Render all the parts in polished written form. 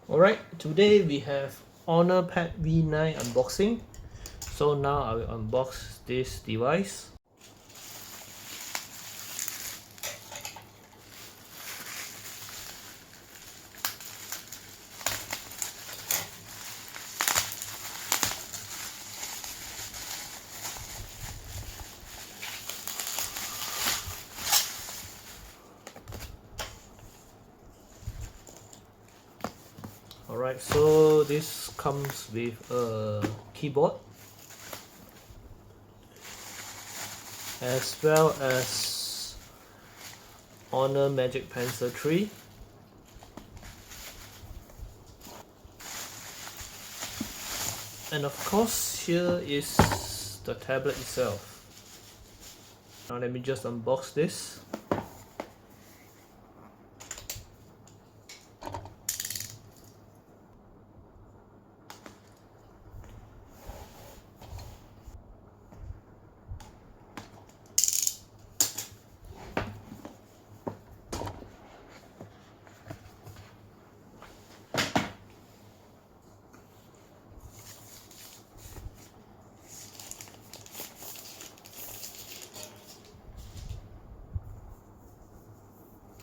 Alright, today we have Honor Pad V9 unboxing. So now I will unbox this device. Alright, so this comes with a keyboard as well as Honor Magic Pencil 3. And of course, here is the tablet itself. Now let me just unbox this.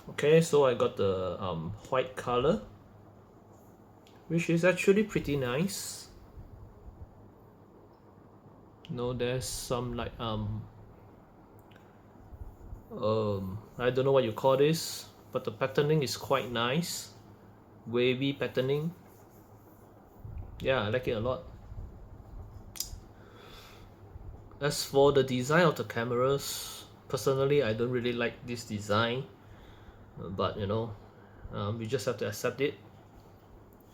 Okay, so I got the white color, which is actually pretty nice. There's some like I don't know what you call this, but the patterning is quite nice, wavy patterning. Yeah, I like it a lot. As for the design of the cameras, personally I don't really like this design, but we just have to accept it.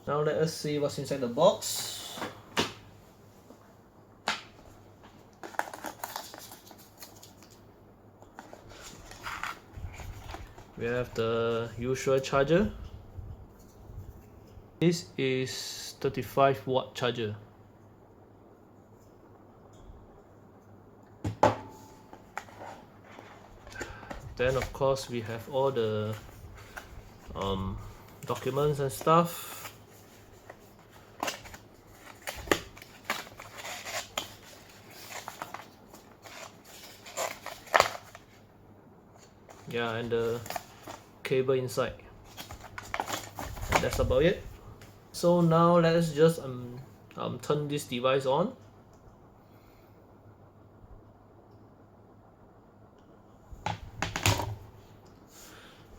Now let us see what's inside the box. We have the usual charger. This is 35-watt charger. Then of course we have all the documents and stuff. Yeah, and the cable inside. And that's about it. So now let's just turn this device on.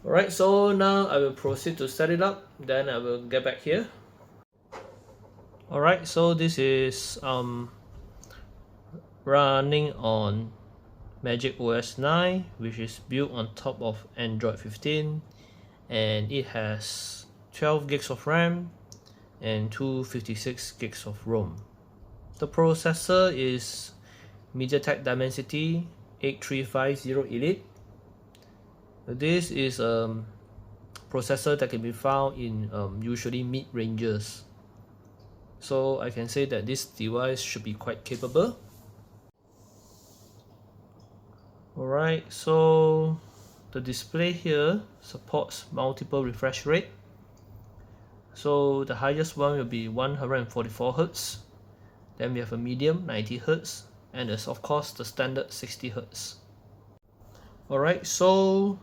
Alright, so now I will proceed to set it up, then I will get back here. Alright, so this is running on Magic OS 9, which is built on top of Android 15, and it has 12 gigs of RAM and 256 gigs of ROM. The processor is MediaTek Dimensity 8350 Elite. This is a processor that can be found in usually mid-ranges. So I can say that this device should be quite capable. Alright, so the display here supports multiple refresh rate. So the highest one will be 144 Hz. Then we have a medium 90 Hz, and there's of course the standard 60 Hz. Alright, so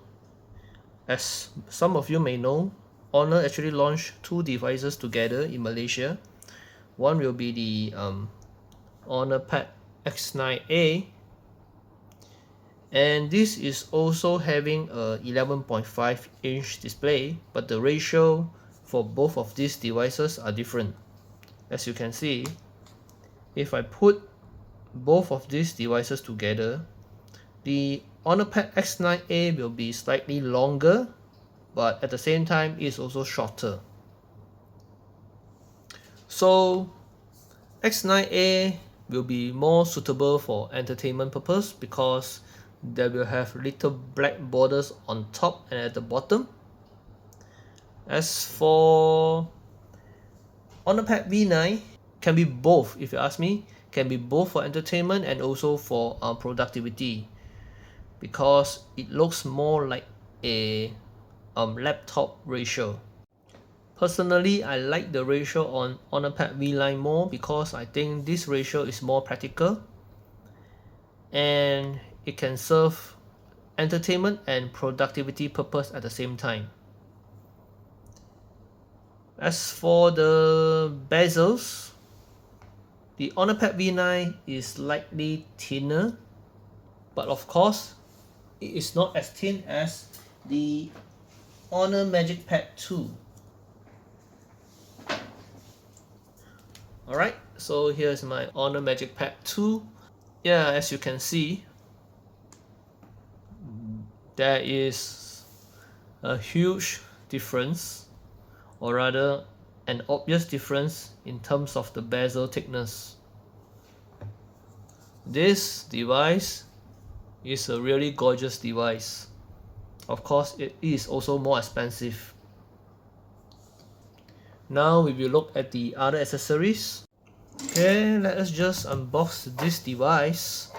as some of you may know, Honor actually launched two devices together in Malaysia. One will be the Honor Pad X9A, and this is also having a 11.5-inch display, but the ratio for both of these devices are different. As you can see, if I put both of these devices together, the Honor Pad X9A will be slightly longer, but at the same time it's also shorter. So X9A will be more suitable for entertainment purpose because they will have little black borders on top and at the bottom. As for Honor Pad V9, can be both, if you ask me, can be both for entertainment and also for productivity, because it looks more like a laptop ratio. Personally, I like the ratio on HonorPad V9 more because I think this ratio is more practical and it can serve entertainment and productivity purpose at the same time. As for the bezels, the HonorPad V9 is slightly thinner, but of course it is not as thin as the Honor Magic Pad 2. Alright, so here's my Honor Magic Pad 2. Yeah, as you can see, there is a huge difference, or rather an obvious difference in terms of the bezel thickness. This device is a really gorgeous device. Of course, it is also more expensive. Now we will look at the other accessories. Okay, let us just unbox this device.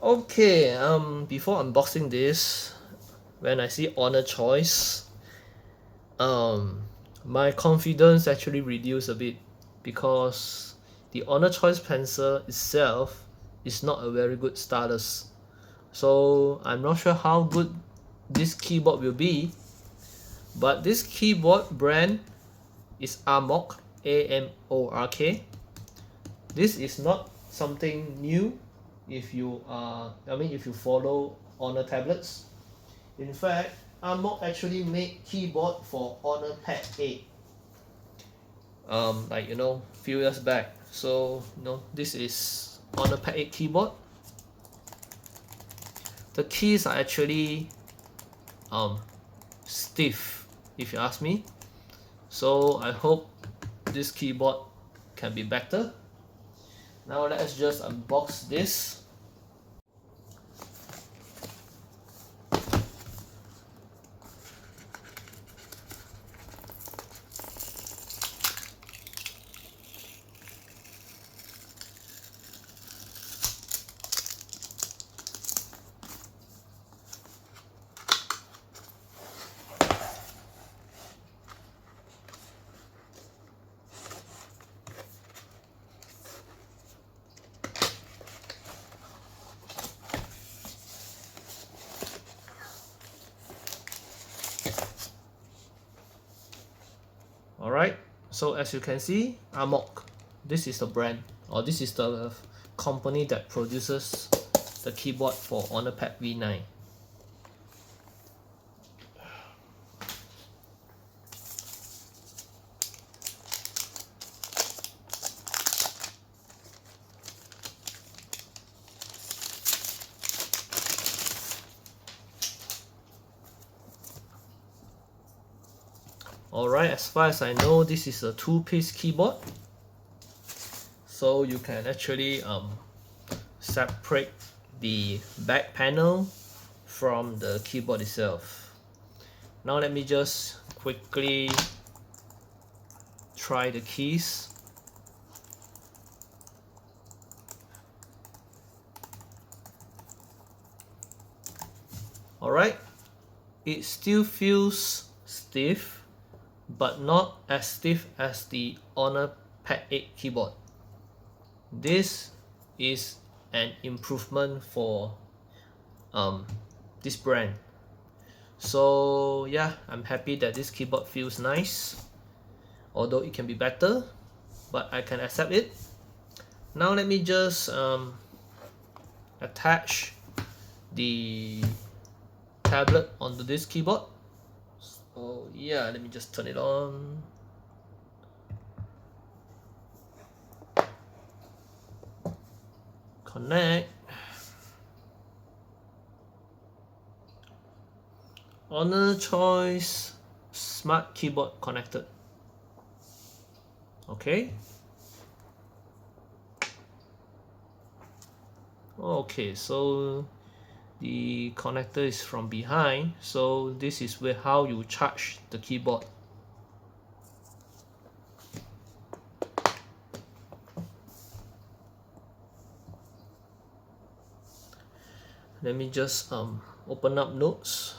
Okay, before unboxing this, when I see Honor Choice, my confidence actually reduced a bit because the Honor Choice pencil itself is not a very good stylus. So I'm not sure how good this keyboard will be, but this keyboard brand is unbox, AMORK. This is not something new if you follow Honor tablets. In fact, unbox actually made keyboard for Honor Pad 8. Few years back. So this is Honor Pad 8 keyboard. The keys are actually stiff, if you ask me. So I hope this keyboard can be better. Now let's just unbox this. Alright, so as you can see, unbox. This is the brand, or this is the company that produces the keyboard for Honor Pad V9. Alright, as far as I know, this is a two-piece keyboard. So you can actually separate the back panel from the keyboard itself. Now let me just quickly try the keys. Alright, it still feels stiff, but not as stiff as the Honor Pad 8 keyboard. This is an improvement for this brand. So yeah, I'm happy that this keyboard feels nice, although it can be better, but I can accept it. Now let me just attach the tablet onto this keyboard. So yeah, let me just turn it on. Connect. Honor Choice Smart Keyboard connected. Okay. Okay, so the connector is from behind, so this is where how you charge the keyboard. Let me just open up Notes,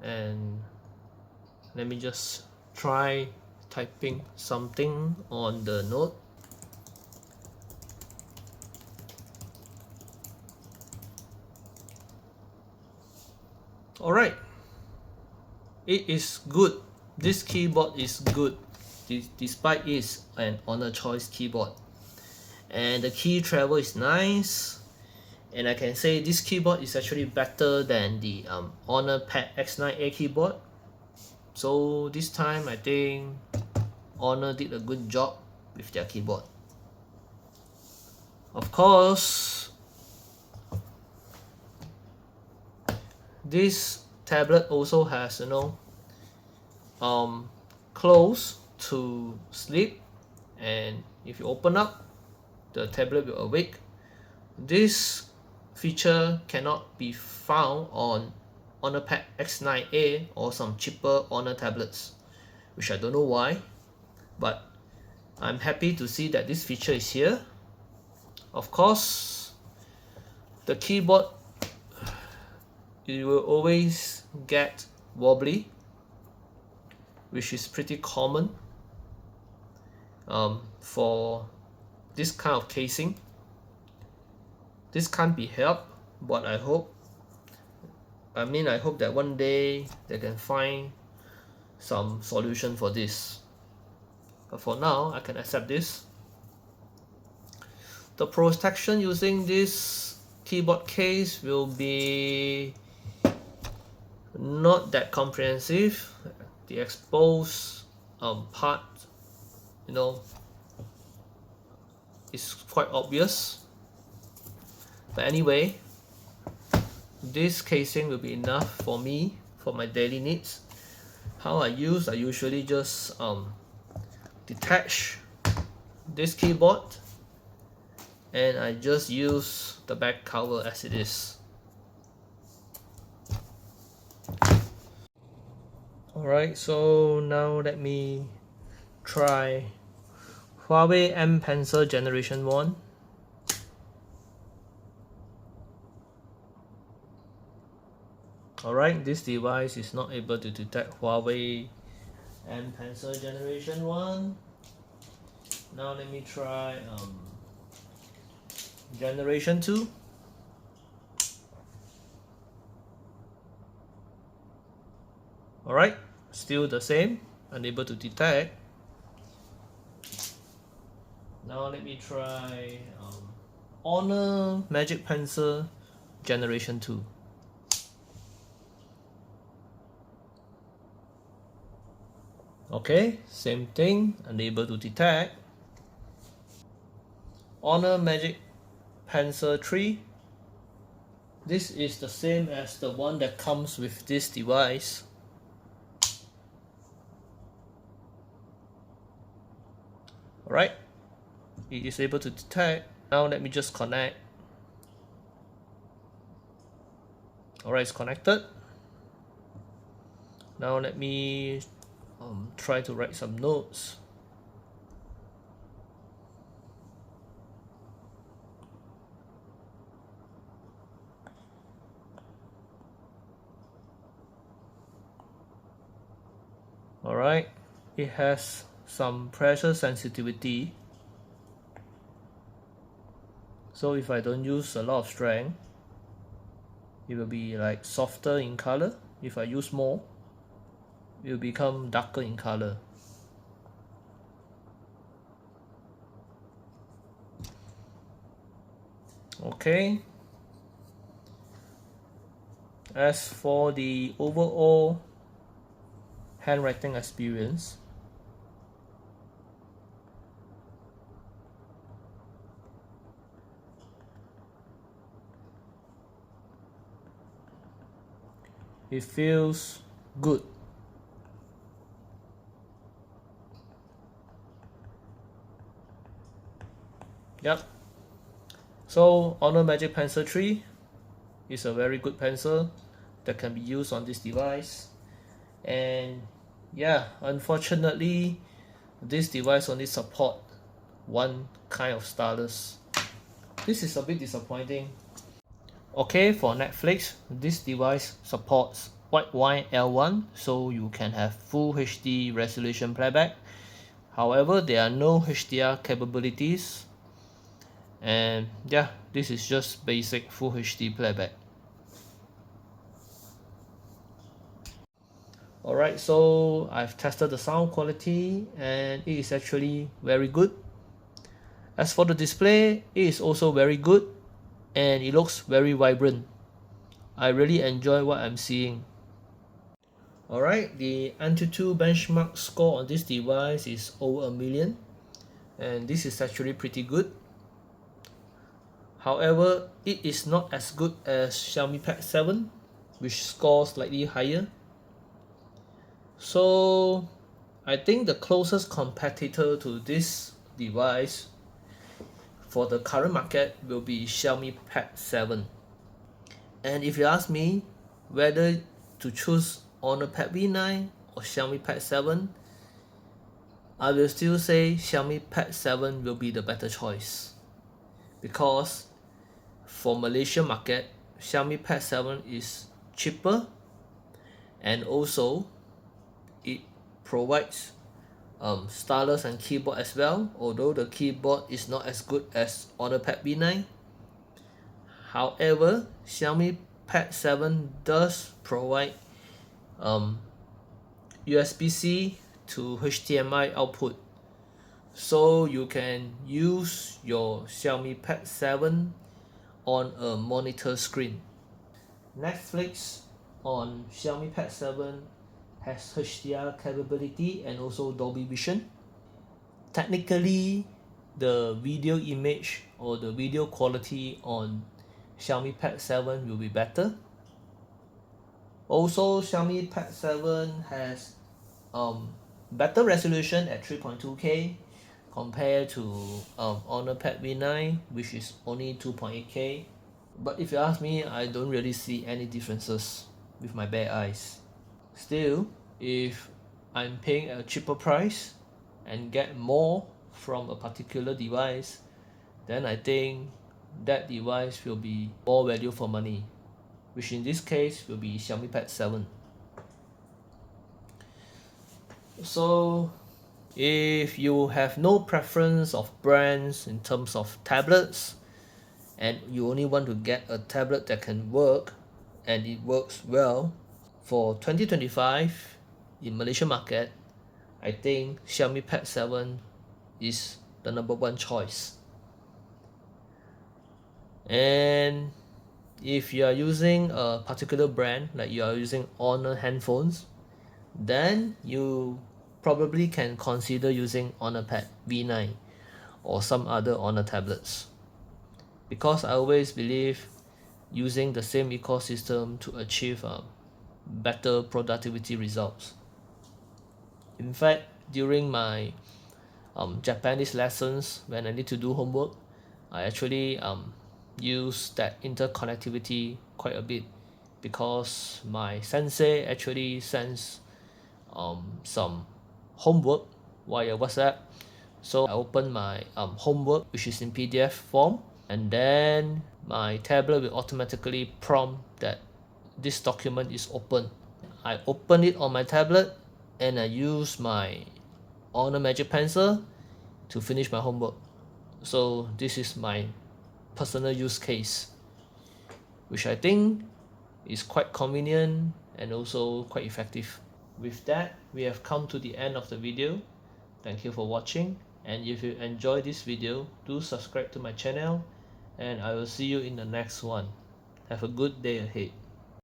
and Let me just try typing something on the note. Alright, it is good. This keyboard is good despite it's an Honor Choice keyboard, and the key travel is nice, and I can say this keyboard is actually better than the Honor Pad X9A keyboard. So this time I think Honor did a good job with their keyboard. Of course, this tablet also has, close to sleep, and if you open up, the tablet will awake. This feature cannot be found on Honor Pad X9A or some cheaper Honor tablets, which I don't know why, but I'm happy to see that this feature is here. Of course, the keyboard, it will always get wobbly, which is pretty common for this kind of casing. This can't be helped, but I hope that one day they can find some solution for this. But for now, I can accept this. The protection using this keyboard case will be not that comprehensive. The exposed part, is quite obvious. But anyway, this casing will be enough for me for my daily needs. How I usually just detach this keyboard, and I just use the back cover as it is. Alright, so now let me try Huawei M Pencil Generation 1. Alright, this device is not able to detect Huawei M Pencil Generation 1. Now let me try Generation 2. Alright, still the same, unable to detect. Now let me try Honor Magic Pencil Generation 2. Okay, same thing, unable to detect. Honor Magic Pencil 3. This is the same as the one that comes with this device. Alright, it is able to detect. Now let me just connect. Alright, it's connected. Now let me try to write some notes. Alright, it has some pressure sensitivity. So if I don't use a lot of strength, it will be like softer in color. If I use more, it will become darker in color. Okay. As for the overall handwriting experience, it feels good. Yep. So Honor Magic Pencil 3 is a very good pencil that can be used on this device. And yeah, unfortunately, this device only support one kind of stylus. This is a bit disappointing. Okay, for Netflix, this device supports white wine L1, so you can have full HD resolution playback. However, there are no HDR capabilities, and yeah, this is just basic full HD playback. Alright, so I've tested the sound quality and it is actually very good. As for the display, it is also very good and it looks very vibrant. I really enjoy what I'm seeing. Alright, the Antutu benchmark score on this device is over 1 million, and this is actually pretty good. However, it is not as good as Xiaomi Pad 7, which scores slightly higher. So I think the closest competitor to this device for the current market will be Xiaomi Pad 7. And if you ask me whether to choose Honor Pad V9 or Xiaomi Pad 7, I will still say Xiaomi Pad 7 will be the better choice, because for Malaysia market, Xiaomi Pad 7 is cheaper, and also it provides stylus and keyboard as well, although the keyboard is not as good as Honor Pad V9. However, Xiaomi Pad 7 does provide USB-C to HDMI output, so you can use your Xiaomi Pad 7 on a monitor screen. Netflix on Xiaomi Pad 7 has HDR capability and also Dolby Vision. Technically, the video image or the video quality on Xiaomi Pad 7 will be better. Also, Xiaomi Pad 7 has better resolution at 3.2K compared to Honor Pad V9, which is only 2.8K. But if you ask me, I don't really see any differences with my bare eyes. Still, if I'm paying a cheaper price and get more from a particular device, then I think that device will be more value for money, which in this case will be Xiaomi Pad 7. So if you have no preference of brands in terms of tablets, and you only want to get a tablet that can work and it works well, for 2025 in Malaysia market, I think Xiaomi Pad 7 is the #1 choice. And if you are using a particular brand, like you are using Honor handphones, then you probably can consider using Honor Pad V9 or some other Honor tablets, because I always believe using the same ecosystem to achieve better productivity results. In fact, during my Japanese lessons, when I need to do homework, I actually use that interconnectivity quite a bit, because my sensei actually sends some homework via WhatsApp. So I open my homework, which is in PDF form, and then my tablet will automatically prompt that this document is open. I open it on my tablet and I use my Honor Magic Pencil to finish my homework. So this is my personal use case, which I think is quite convenient and also quite effective. With that, we have come to the end of the video. Thank you for watching, and if you enjoyed this video, do subscribe to my channel, and I will see you in the next one. Have a good day ahead.